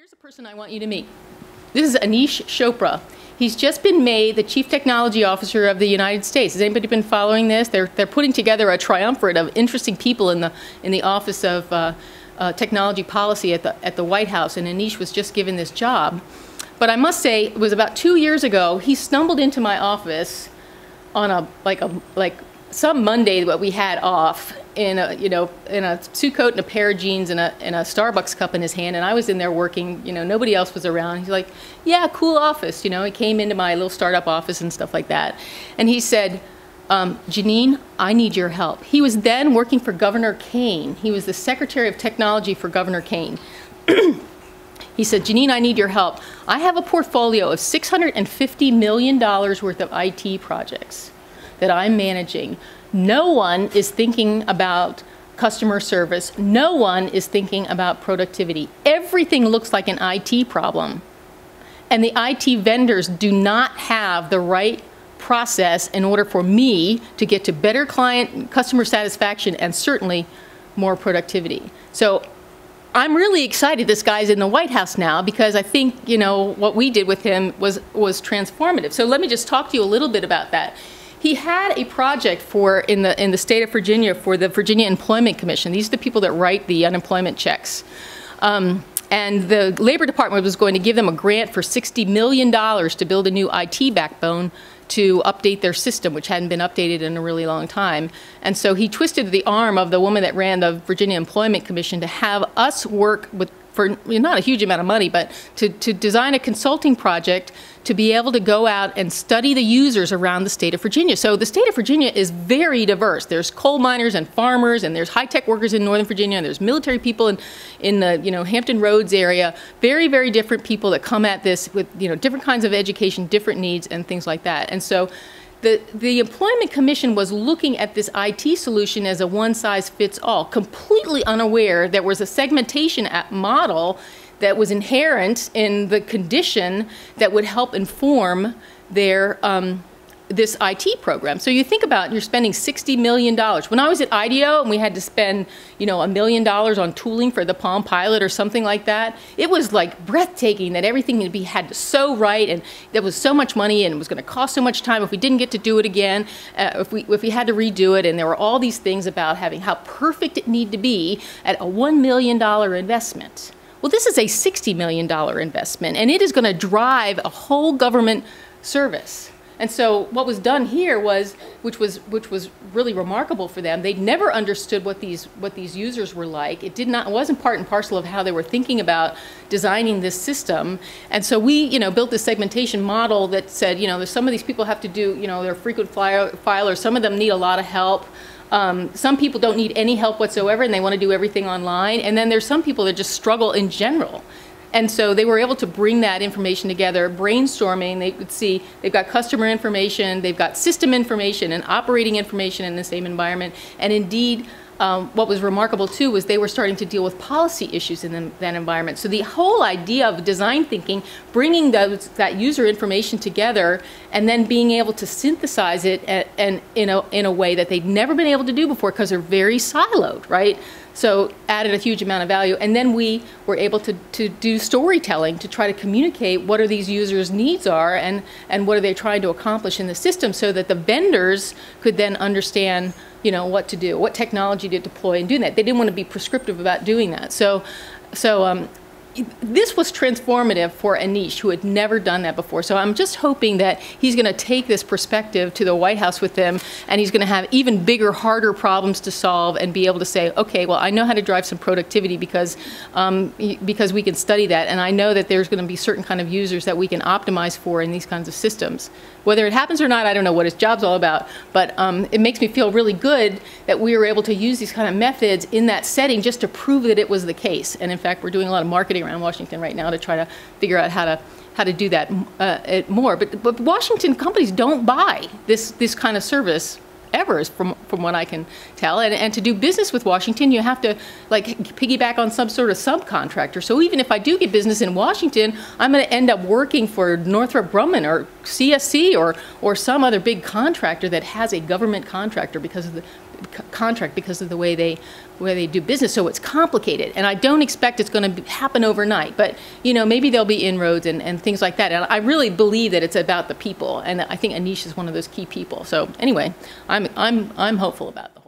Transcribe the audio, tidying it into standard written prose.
Here's a person I want you to meet. This is Anish Chopra. He's just been made the Chief Technology Officer of the United States. Has anybody been following this? They're putting together a triumvirate of interesting people in the Office of Technology Policy at the White House, and Anish was just given this job. But I must say, it was about 2 years ago. He stumbled into my office on some Monday that we had off, in a suit coat and a pair of jeans and a Starbucks cup in his hand, and I was in there working. Nobody else was around. He's like, "Yeah, cool office." He came into my little startup office and stuff like that, and he said, "Jeneanne, I need your help." He was then working for Governor Kane. He was the Secretary of Technology for Governor Kane. He said, "Jeneanne, I need your help. I have a portfolio of $650 million worth of IT projects that I'm managing. No one is thinking about customer service. No one is thinking about productivity. Everything looks like an IT problem. And the IT vendors do not have the right process in order for me to get to better customer satisfaction and certainly more productivity." So I'm really excited this guy's in the White House now, because I think, what we did with him was transformative. So let me just talk to you a little bit about that. He had a project in the state of Virginia for the Virginia Employment Commission. These are the people that write the unemployment checks. And the Labor Department was going to give them a grant for $60 million to build a new IT backbone to update their system, which hadn't been updated in a really long time. And so he twisted the arm of the woman that ran the Virginia Employment Commission to have us work for not a huge amount of money, but to design a consulting project to be able to go out and study the users around the state of Virginia. So the state of Virginia is very diverse. There's coal miners and farmers, and there's high-tech workers in Northern Virginia, and there's military people in the Hampton Roads area. Very, very different people that come at this with different kinds of education, different needs, and things like that. And so the Employment Commission was looking at this IT solution as a one-size-fits-all, completely unaware there was a segmentation model that was inherent in the condition that would help inform their this IT program. So you think about, you're spending $60 million. When I was at IDEO and we had to spend, $1 million on tooling for the Palm Pilot or something like that, it was like breathtaking that everything had to so right, and there was so much money, and it was going to cost so much time if we didn't get to do it again, if we had to redo it, and there were all these things about how perfect it needed to be at a $1 million investment. Well, this is a $60 million investment, and it is going to drive a whole government service. And so what was done here which was really remarkable for them. They'd never understood what these users were like. It wasn't part and parcel of how they were thinking about designing this system. And so we, built this segmentation model that said, there's some of these people have to do, they're frequent filers. Some of them need a lot of help. Some people don't need any help whatsoever, and they want to do everything online. And then there's some people that just struggle in general. And so they were able to bring that information together, brainstorming. They could see they've got customer information, they've got system information and operating information in the same environment. And indeed, what was remarkable too was they were starting to deal with policy issues in that environment. So the whole idea of design thinking, bringing that user information together and then being able to synthesize it in a way that they'd never been able to do before, because they're very siloed, right? So added a huge amount of value. And then we were able to do storytelling to try to communicate what are these users' needs are, and what are they trying to accomplish in the system, so that the vendors could then understand what to do, what technology to deploy, and do that. They didn't want to be prescriptive about doing that. So this was transformative for Anish, who had never done that before. So I'm just hoping that he's going to take this perspective to the White House with them, and he's going to have even bigger, harder problems to solve, and be able to say, okay, well, I know how to drive some productivity because we can study that, and I know that there's going to be certain kind of users that we can optimize for in these kinds of systems. Whether it happens or not, I don't know what his job's all about, but it makes me feel really good that we were able to use these kind of methods in that setting just to prove that it was the case. And in fact, we're doing a lot of marketing around Washington right now to try to figure out how to do that more. But Washington companies don't buy this kind of service ever, from what I can tell. And to do business with Washington, you have to piggyback on some sort of subcontractor. So even if I do get business in Washington, I'm going to end up working for Northrop Grumman or CSC or some other big contractor that has a government contractor, because of contract because of the way they do business. So it's complicated, and I don't expect it's going to happen overnight. But maybe there'll be inroads and things like that. And I really believe that it's about the people, and I think Anish is one of those key people. So anyway, I'm hopeful about them.